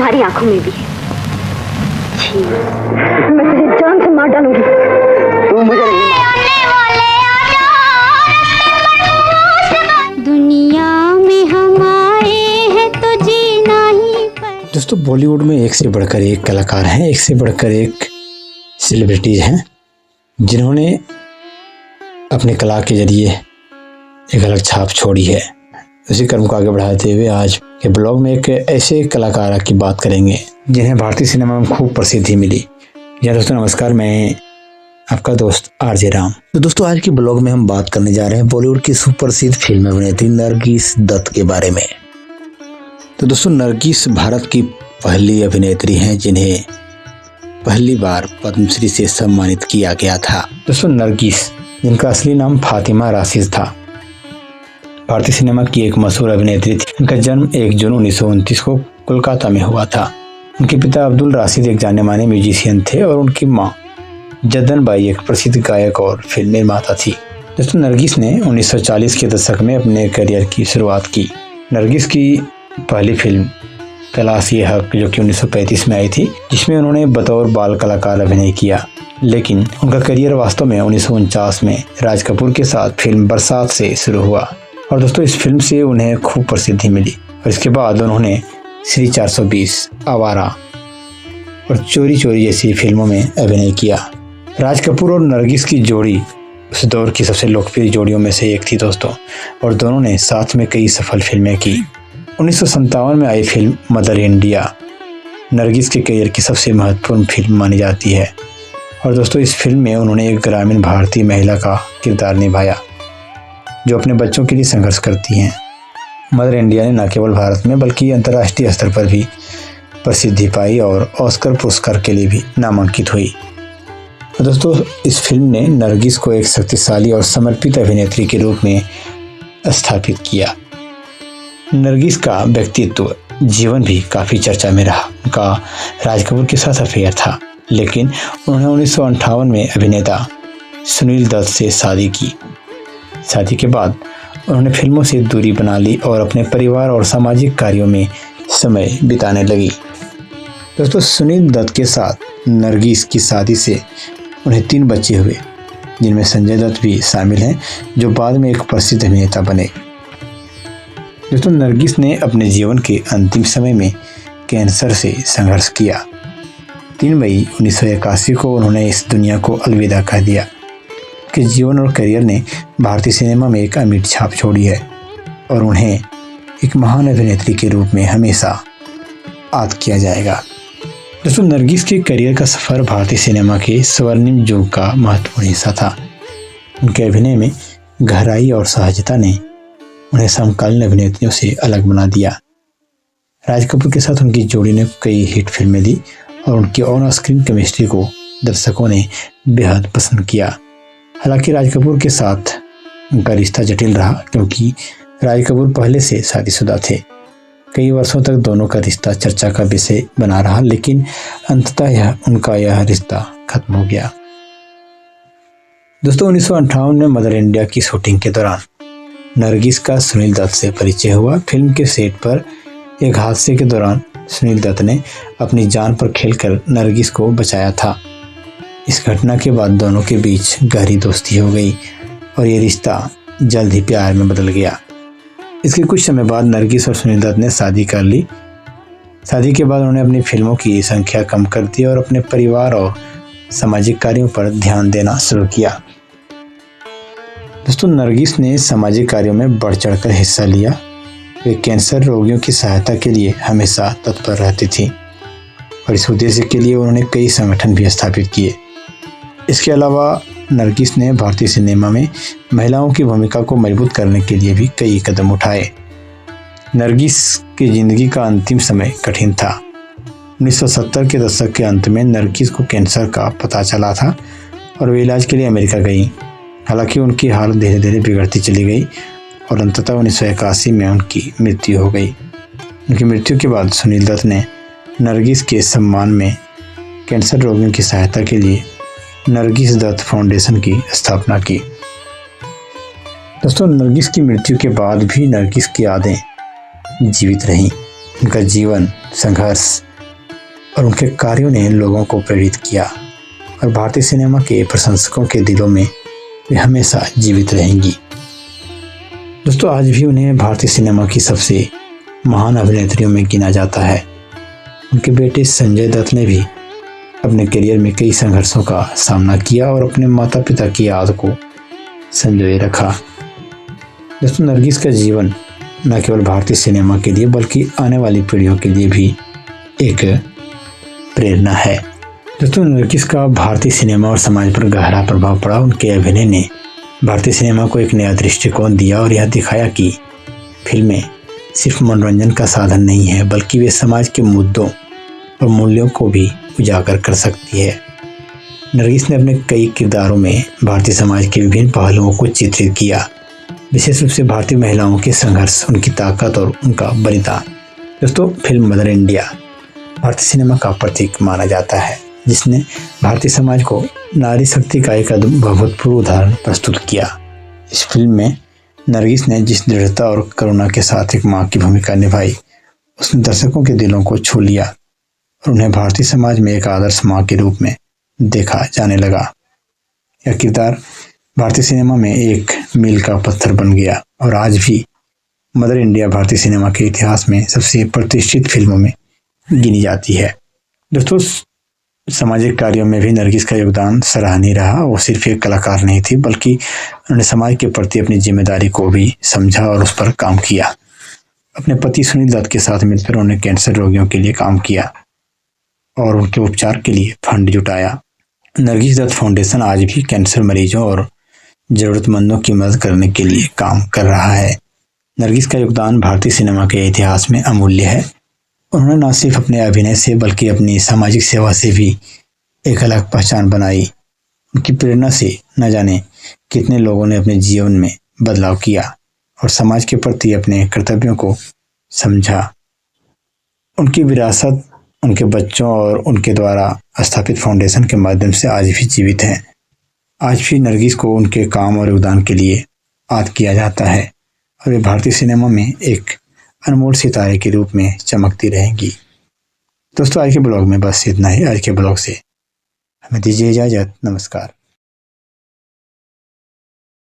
तुम्हारी आंखों में भी है। छी, मैं तुझे जान से मार डालूंगी। तू मुझे नहीं मार। दुनिया में हम आए हैं तो जीना ही पर। दोस्तों, बॉलीवुड में एक से बढ़कर एक कलाकार हैं, एक से बढ़कर एक सेलिब्रिटीज हैं, जिन्होंने अपनी कला के जरिए एक अलग छाप छोड़ी है। उसी क्रम को आगे बढ़ाते हुए आज के ब्लॉग में एक ऐसे कलाकार की बात करेंगे जिन्हें भारतीय सिनेमा में खूब प्रसिद्धि मिली। जी दोस्तों नमस्कार, मैं आपका दोस्त आरजे राम। तो दोस्तों, आज के ब्लॉग में हम बात करने जा रहे हैं बॉलीवुड की सुप्रसिद्ध फिल्म अभिनेत्री नरगिस दत्त के बारे में। तो दोस्तों, नरगिस भारत की पहली अभिनेत्री हैं जिन्हें पहली बार पद्मश्री से सम्मानित किया गया था। दोस्तों, नरगिस, जिनका असली नाम फातिमा राशिद था, भारतीय सिनेमा की एक मशहूर अभिनेत्री थी। उनका जन्म 1 जून 1929 को कोलकाता में हुआ था। उनके पिता अब्दुल राशिद एक जाने माने म्यूजिशियन थे और उनकी मां जद्दन बाई एक प्रसिद्ध गायक और फिल्म निर्माता थी। दोस्तों, नरगिस ने 1940 के दशक में अपने करियर की शुरुआत की। नरगिस की पहली फिल्म तलाश-ए-हक, जो कि 1935 में आई थी, जिसमें उन्होंने बतौर बाल कलाकार अभिनय किया। लेकिन उनका करियर वास्तव में 1949 में राज कपूर के साथ फिल्म बरसात से शुरू हुआ और दोस्तों इस फिल्म से उन्हें खूब प्रसिद्धि मिली। और इसके बाद उन्होंने श्री 420, आवारा और चोरी चोरी जैसी फिल्मों में अभिनय किया। राज कपूर और नरगिस की जोड़ी उस दौर की सबसे लोकप्रिय जोड़ियों में से एक थी दोस्तों, और दोनों ने साथ में कई सफल फिल्में की। 1957 में आई फिल्म मदर इंडिया नरगिस के करियर की सबसे महत्वपूर्ण फिल्म मानी जाती है। और दोस्तों, इस फिल्म में उन्होंने एक ग्रामीण भारतीय महिला का किरदार निभाया जो अपने बच्चों के लिए संघर्ष करती हैं। मदर इंडिया ने न केवल भारत में बल्कि अंतर्राष्ट्रीय स्तर पर भी प्रसिद्धि पाई और ऑस्कर पुरस्कार के लिए भी नामांकित हुई। तो दोस्तों, इस फिल्म ने नरगिस को एक शक्तिशाली और समर्पित अभिनेत्री के रूप में स्थापित किया। नरगिस का व्यक्तित्व जीवन भी काफ़ी चर्चा में रहा। उनका राज कपूर के साथ अफेयर था, लेकिन उन्होंने 1958 में अभिनेता सुनील दत्त से शादी की। शादी के बाद उन्होंने फिल्मों से दूरी बना ली और अपने परिवार और सामाजिक कार्यों में समय बिताने लगी। दोस्तों, सुनील दत्त के साथ नरगिस की शादी से उन्हें 3 बच्चे हुए, जिनमें संजय दत्त भी शामिल हैं, जो बाद में एक प्रसिद्ध अभिनेता बने। दोस्तों, नरगिस ने अपने जीवन के अंतिम समय में कैंसर से संघर्ष किया। 3 मई 1981 को उन्होंने इस दुनिया को अलविदा कह दिया। के जीवन और करियर ने भारतीय सिनेमा में एक अमिट छाप छोड़ी है और उन्हें एक महान अभिनेत्री के रूप में हमेशा याद किया जाएगा। दोस्तों, नरगिस के करियर का सफ़र भारतीय सिनेमा के स्वर्णिम युग का महत्वपूर्ण हिस्सा था। उनके अभिनय में गहराई और सहजता ने उन्हें समकालीन अभिनेत्रियों से अलग बना दिया। राज कपूर के साथ उनकी जोड़ी ने कई हिट फिल्में दी और उनकी ऑन स्क्रीन केमिस्ट्री को दर्शकों ने बेहद पसंद किया। हालांकि राज कपूर के साथ उनका रिश्ता जटिल रहा, क्योंकि राज कपूर पहले से शादीशुदा थे। कई वर्षों तक दोनों का रिश्ता चर्चा का विषय बना रहा, लेकिन अंततः उनका यह रिश्ता खत्म हो गया। दोस्तों, 1958 में मदर इंडिया की शूटिंग के दौरान नरगिस का सुनील दत्त से परिचय हुआ। फिल्म के सेट पर एक हादसे के दौरान सुनील दत्त ने अपनी जान पर खेलकर नरगिस को बचाया था। इस घटना के बाद दोनों के बीच गहरी दोस्ती हो गई और ये रिश्ता जल्द ही प्यार में बदल गया। इसके कुछ समय बाद नरगिस और सुनील दत्त ने शादी कर ली। शादी के बाद उन्होंने अपनी फिल्मों की संख्या कम कर दी और अपने परिवार और सामाजिक कार्यों पर ध्यान देना शुरू किया। दोस्तों, नरगिस ने सामाजिक कार्यों में बढ़ चढ़कर हिस्सा लिया। वे कैंसर रोगियों की सहायता के लिए हमेशा तत्पर रहती थी और इस उद्देश्य के लिए उन्होंने कई संगठन भी स्थापित किए। इसके अलावा नरगिस ने भारतीय सिनेमा में महिलाओं की भूमिका को मजबूत करने के लिए भी कई कदम उठाए। नरगिस की जिंदगी का अंतिम समय कठिन था। 1970 के दशक के अंत में नरगिस को कैंसर का पता चला था और वे इलाज के लिए अमेरिका गई। हालांकि उनकी हालत धीरे धीरे बिगड़ती चली गई और अंततः 1981 में उनकी मृत्यु हो गई। उनकी मृत्यु के बाद सुनील दत्त ने नरगिस के सम्मान में कैंसर रोगियों की सहायता के लिए नरगिस दत्त फाउंडेशन की स्थापना की। दोस्तों, नरगिस की मृत्यु के बाद भी नरगिस की यादें जीवित रहीं। उनका जीवन, संघर्ष और उनके कार्यों ने लोगों को प्रेरित किया और भारतीय सिनेमा के प्रशंसकों के दिलों में वे हमेशा जीवित रहेंगी। दोस्तों, आज भी उन्हें भारतीय सिनेमा की सबसे महान अभिनेत्रियों में गिना जाता है। उनके बेटे संजय दत्त ने भी अपने करियर में कई संघर्षों का सामना किया और अपने माता पिता की याद को संजोए रखा। दोस्तों, नरगिस का जीवन न केवल भारतीय सिनेमा के लिए बल्कि आने वाली पीढ़ियों के लिए भी एक प्रेरणा है। दोस्तों, नरगिस का भारतीय सिनेमा और समाज पर गहरा प्रभाव पड़ा। उनके अभिनय ने भारतीय सिनेमा को एक नया दृष्टिकोण दिया और यह दिखाया कि फिल्में सिर्फ मनोरंजन का साधन नहीं है बल्कि वे समाज के मुद्दों और मूल्यों को भी उजागर कर सकती है। नरगिस ने अपने कई किरदारों में भारतीय समाज के विभिन्न पहलुओं को चित्रित किया, विशेष रूप से भारतीय महिलाओं के संघर्ष, उनकी ताकत और उनका बलिदान। दोस्तों, फिल्म मदर इंडिया भारतीय सिनेमा का प्रतीक माना जाता है, जिसने भारतीय समाज को नारी शक्ति का एक अभूतपूर्व उदाहरण प्रस्तुत किया। इस फिल्म में नरगिस ने जिस दृढ़ता और करुणा के साथ एक मां की भूमिका निभाई, उसने दर्शकों के दिलों को छू लिया और उन्हें भारतीय समाज में एक आदर्श मां के रूप में देखा जाने लगा। यह किरदार भारतीय सिनेमा में एक मील का पत्थर बन गया और आज भी मदर इंडिया भारतीय सिनेमा के इतिहास में सबसे प्रतिष्ठित फिल्मों में गिनी जाती है। दोस्तों, सामाजिक कार्यों में भी नरगिस का योगदान सराहनीय रहा। वो सिर्फ एक कलाकार नहीं थी बल्कि उन्होंने समाज के प्रति अपनी जिम्मेदारी को भी समझा और उस पर काम किया। अपने पति सुनील दत्त के साथ मिलकर उन्होंने कैंसर रोगियों के लिए काम किया और उनके उपचार के लिए फंड जुटाया। नरगिस दत्त फाउंडेशन आज भी कैंसर मरीजों और जरूरतमंदों की मदद करने के लिए काम कर रहा है। नरगिस का योगदान भारतीय सिनेमा के इतिहास में अमूल्य है। उन्होंने न सिर्फ अपने अभिनय से बल्कि अपनी सामाजिक सेवा से भी एक अलग पहचान बनाई। उनकी प्रेरणा से न जाने कितने लोगों ने अपने जीवन में बदलाव किया और समाज के प्रति अपने कर्तव्यों को समझा। उनकी विरासत उनके बच्चों और उनके द्वारा स्थापित फाउंडेशन के माध्यम से आज भी जीवित है। आज भी नरगिस को उनके काम और योगदान के लिए याद किया जाता है और वे भारतीय सिनेमा में एक अनमोल सितारे के रूप में चमकती रहेंगी। दोस्तों, आज के ब्लॉग में बस इतना ही। आज के ब्लॉग से हमें दीजिए इजाजत। नमस्कार।